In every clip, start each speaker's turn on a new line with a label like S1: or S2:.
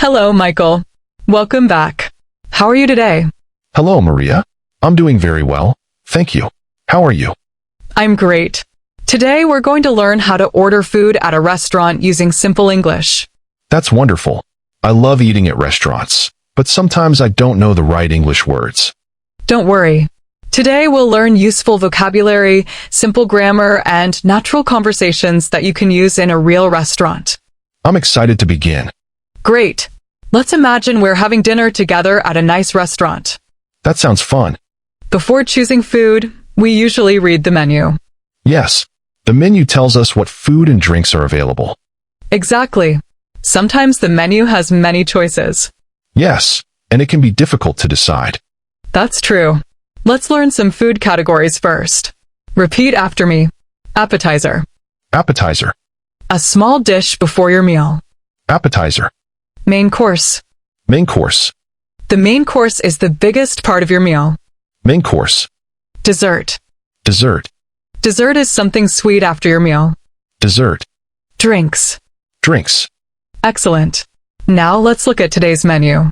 S1: Hello, Michael. Welcome back. How are you today?
S2: Hello, Maria. I'm doing very well, thank you. How are you?
S1: I'm great. Today we're going to learn how to order food at a restaurant using simple English.
S2: That's wonderful. I love eating at restaurants, but sometimes I don't know the right English words.
S1: Don't worry. Today we'll learn useful vocabulary, simple grammar, and natural conversations that you can use in a real restaurant.
S2: I'm excited to begin.
S1: Great. Let's imagine we're having dinner together at a nice restaurant.
S2: That sounds fun.
S1: Before choosing food, we usually read the menu.
S2: Yes, the menu tells us what food and drinks are available.
S1: Exactly. Sometimes the menu has many choices.
S2: Yes, and it can be difficult to decide.
S1: That's true. Let's learn some food categories first. Repeat after me. Appetizer.
S2: Appetizer.
S1: A small dish before your meal.
S2: Appetizer.
S1: Main course.
S2: Main course.
S1: The main course is the biggest part of your meal.
S2: Main course.
S1: Dessert.
S2: Dessert.
S1: Dessert is something sweet after your meal.
S2: Dessert.
S1: Drinks.
S2: Drinks.
S1: Excellent. Now let's look at today's menu.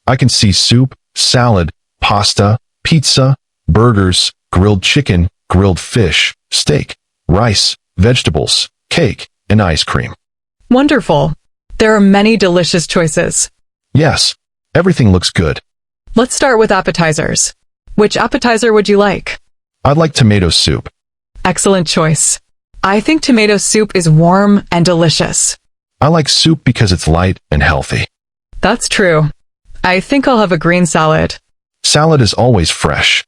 S2: I can see soup, salad, pasta, pizza, burgers, grilled chicken, grilled fish, steak, rice, vegetables, cake, and ice cream.
S1: Wonderful. There are many delicious choices.
S2: Yes, everything looks good.
S1: Let's start with appetizers. Which appetizer would you like?
S2: I'd like tomato soup.
S1: Excellent choice. I think tomato soup is warm and delicious.
S2: I like soup because it's light and healthy.
S1: That's true. I think I'll have a green salad.
S2: Salad is always fresh.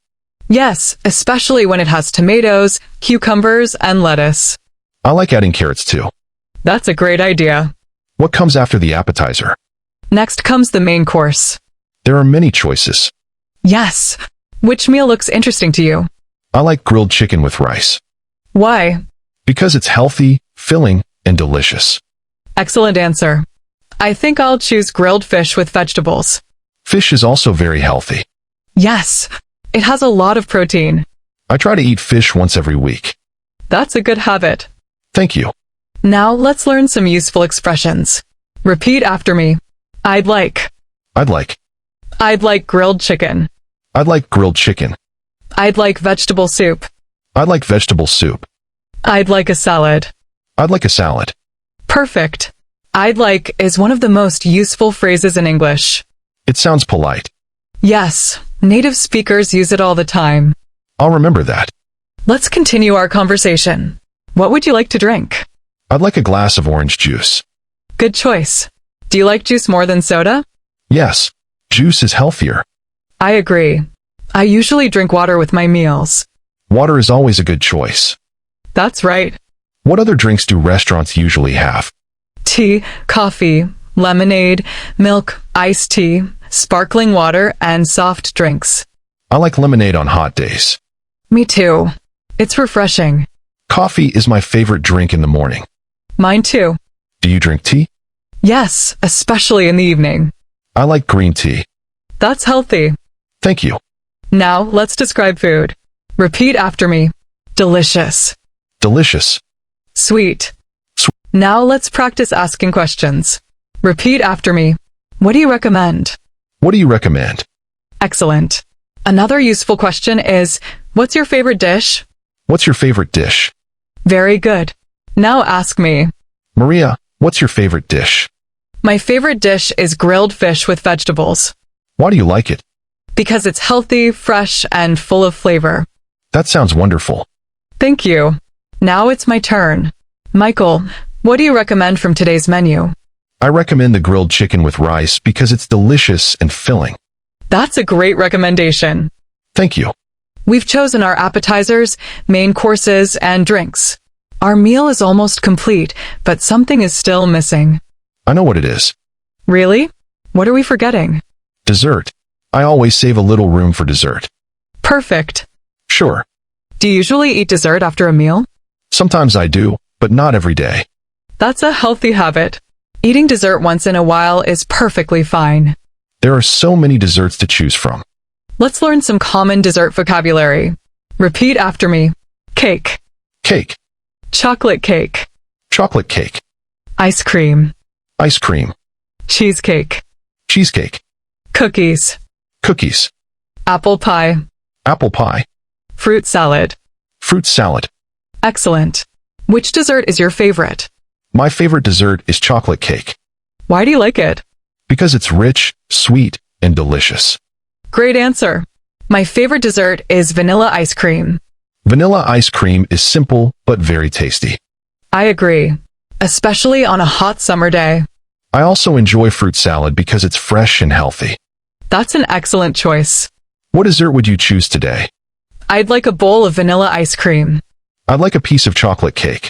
S1: Yes, especially when it has tomatoes, cucumbers, and lettuce.
S2: I like adding carrots too.
S1: That's a great idea.
S2: What comes after the appetizer?
S1: Next comes the main course.
S2: There are many choices.
S1: Yes. Which meal looks interesting to you?
S2: I like grilled chicken with rice.
S1: Why?
S2: Because it's healthy, filling, and delicious.
S1: Excellent answer. I think I'll choose grilled fish with vegetables.
S2: Fish is also very healthy.
S1: Yes. It has a lot of protein.
S2: I try to eat fish once every week.
S1: That's a good habit.
S2: Thank you.
S1: Now let's learn some useful expressions. Repeat after me. I'd like.
S2: I'd like.
S1: I'd like grilled chicken.
S2: I'd like grilled chicken.
S1: I'd like vegetable soup.
S2: I'd like vegetable soup.
S1: I'd like a salad.
S2: I'd like a salad.
S1: Perfect. I'd like is one of the most useful phrases in English.
S2: It sounds polite.
S1: Yes, native speakers use it all the time.
S2: I'll remember that.
S1: Let's continue our conversation. What would you like to drink?
S2: I'd like a glass of orange juice.
S1: Good choice. Do you like juice more than soda?
S2: Yes, juice is healthier.
S1: I agree. I usually drink water with my meals.
S2: Water is always a good choice.
S1: That's right.
S2: What other drinks do restaurants usually have?
S1: Tea, coffee, lemonade, milk, iced tea, sparkling water, and soft drinks.
S2: I like lemonade on hot days.
S1: Me too. It's refreshing.
S2: Coffee is my favorite drink in the morning.
S1: Mine too.
S2: Do you drink tea?
S1: Yes, especially in the evening.
S2: I like green tea.
S1: That's healthy.
S2: Thank you.
S1: Now let's describe food. Repeat after me. Delicious.
S2: Delicious.
S1: Sweet. Now let's practice asking questions. Repeat after me. What do you recommend?
S2: What do you recommend?
S1: Excellent. Another useful question is, what's your favorite dish?
S2: What's your favorite dish?
S1: Very good. Now ask me.
S2: Maria, what's your favorite dish?
S1: My favorite dish is grilled fish with vegetables.
S2: Why do you like it?
S1: Because it's healthy, fresh, and full of flavor.
S2: That sounds wonderful.
S1: Thank you. Now it's my turn. Michael, what do you recommend from today's menu?
S2: I recommend the grilled chicken with rice because it's delicious and filling.
S1: That's a great recommendation.
S2: Thank you.
S1: We've chosen our appetizers, main courses, and drinks. Our meal is almost complete, but something is still missing.
S2: I know what it is.
S1: Really? What are we forgetting?
S2: Dessert. I always save a little room for dessert.
S1: Perfect.
S2: Sure.
S1: Do you usually eat dessert after a meal?
S2: Sometimes I do, but not every day.
S1: That's a healthy habit. Eating dessert once in a while is perfectly fine.
S2: There are so many desserts to choose from.
S1: Let's learn some common dessert vocabulary. Repeat after me. Cake.
S2: Cake.
S1: Chocolate cake.
S2: Chocolate cake.
S1: Ice cream.
S2: Ice cream.
S1: Cheesecake.
S2: cheesecake,
S1: cookies,
S2: cookies,
S1: apple pie,
S2: apple pie,
S1: fruit salad.
S2: fruit salad.
S1: Excellent. Which dessert is your favorite?
S2: My favorite dessert is chocolate cake
S1: Why do you like it?
S2: because it's rich, sweet, and delicious.
S1: Great answer. My favorite dessert is vanilla ice cream.
S2: Vanilla ice cream is simple but very tasty.
S1: I agree, especially on a hot summer day.
S2: I also enjoy fruit salad because it's fresh and healthy.
S1: That's an excellent choice.
S2: What dessert would you choose today?
S1: I'd like a bowl of vanilla ice cream.
S2: I'd like a piece of chocolate cake.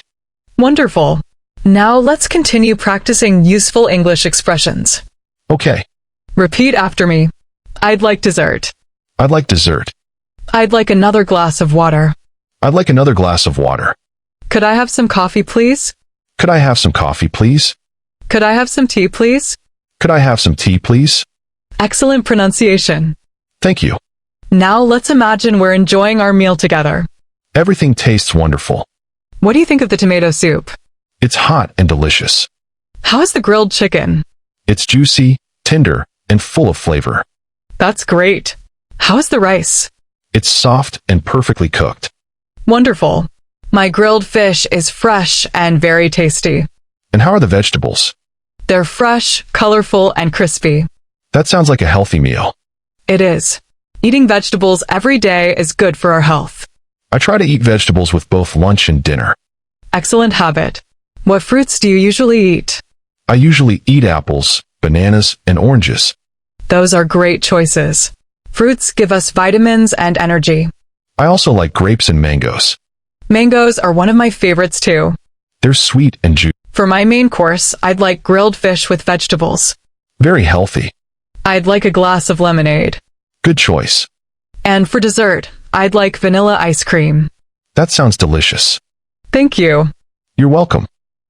S1: Wonderful. Now let's continue practicing useful English expressions.
S2: Okay,
S1: Repeat after me. I'd like dessert.
S2: I'd like dessert.
S1: I'd like another glass of water.
S2: I'd like another glass of water.
S1: Could I have some coffee, please?
S2: Could I have some coffee, please?
S1: Could I have some tea, please?
S2: Could I have some tea, please?
S1: Excellent pronunciation.
S2: Thank you.
S1: Now let's imagine we're enjoying our meal together.
S2: Everything tastes wonderful.
S1: What do you think of the tomato soup?
S2: It's hot and delicious.
S1: How is the grilled chicken?
S2: It's juicy, tender, and full of flavor.
S1: That's great. How is the rice?
S2: It's soft and perfectly cooked.
S1: Wonderful. My grilled fish is fresh and very tasty.
S2: And how are the vegetables?
S1: They're fresh, colorful, and crispy.
S2: That sounds like a healthy meal.
S1: It is. Eating vegetables every day is good for our health.
S2: I try to eat vegetables with both lunch and dinner.
S1: Excellent habit. What fruits do you usually eat?
S2: I usually eat apples, bananas, and oranges.
S1: Those are great choices. Fruits give us vitamins and energy.
S2: I also like grapes and mangoes.
S1: Mangoes are one of my favorites too.
S2: They're sweet and juicy.
S1: For my main course, I'd like grilled fish with vegetables.
S2: Very healthy.
S1: I'd like a glass of lemonade.
S2: Good choice.
S1: And for dessert, I'd like vanilla ice cream.
S2: That sounds delicious.
S1: Thank you.
S2: You're welcome.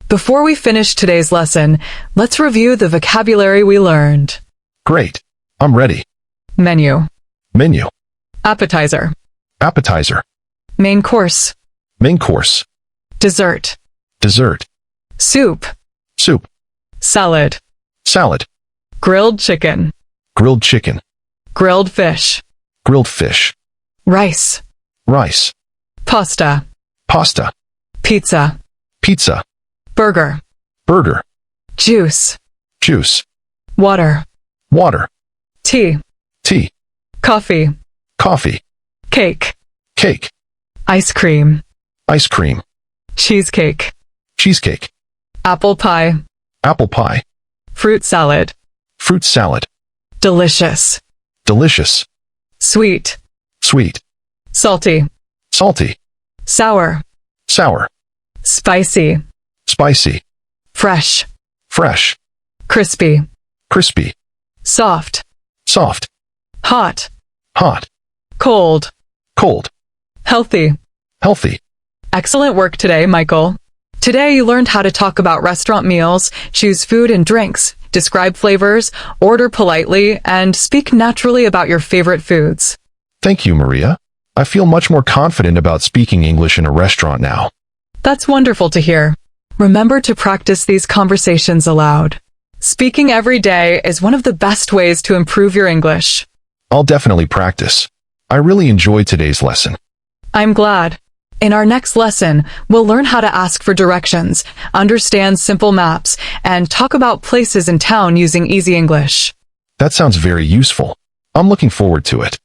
S1: Before we finish today's lesson, let's review the vocabulary we learned.
S2: Great. I'm ready.
S1: Menu,
S2: Menu.
S1: appetizer,
S2: Appetizer.
S1: main course,
S2: Main course.
S1: dessert,
S2: Dessert.
S1: soup,
S2: Soup.
S1: salad,
S2: Salad.
S1: grilled chicken,
S2: Grilled chicken.
S1: grilled fish,
S2: Grilled fish.
S1: rice,
S2: Rice.
S1: pasta,
S2: Pasta.
S1: pizza,
S2: Pizza.
S1: burger,
S2: Burger.
S1: juice,
S2: Juice.
S1: water,
S2: Water.
S1: tea,
S2: Tea.
S1: coffee,
S2: Coffee.
S1: cake,
S2: Cake.
S1: ice cream,
S2: Ice cream.
S1: cheesecake,
S2: Cheesecake.
S1: apple pie,
S2: Apple pie.
S1: fruit salad,
S2: Fruit salad.
S1: delicious,
S2: Delicious.
S1: sweet,
S2: Sweet.
S1: salty,
S2: Salty.
S1: sour,
S2: Sour.
S1: spicy,
S2: Spicy.
S1: fresh,
S2: Fresh.
S1: crispy,
S2: Crispy.
S1: soft,
S2: Soft.
S1: hot,
S2: Hot.
S1: cold,
S2: Cold.
S1: healthy.
S2: Healthy.
S1: Excellent work today, Michael. Today you learned how to talk about restaurant meals, choose food and drinks, describe flavors, order politely, and speak naturally about your favorite foods.
S2: Thank you, Maria. I feel much more confident about speaking English in a restaurant now.
S1: That's wonderful to hear. Remember to practice these conversations aloud. Speaking every day is one of the best ways to improve your English.
S2: I'll definitely practice. I really enjoyed today's lesson.
S1: I'm glad. In our next lesson, we'll learn how to ask for directions, understand simple maps, and talk about places in town using easy English.
S2: That sounds very useful. I'm looking forward to it.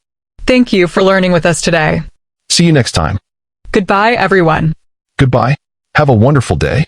S1: Thank you for learning with us today.
S2: See you next time.
S1: Goodbye, everyone.
S2: Goodbye. Have a wonderful day.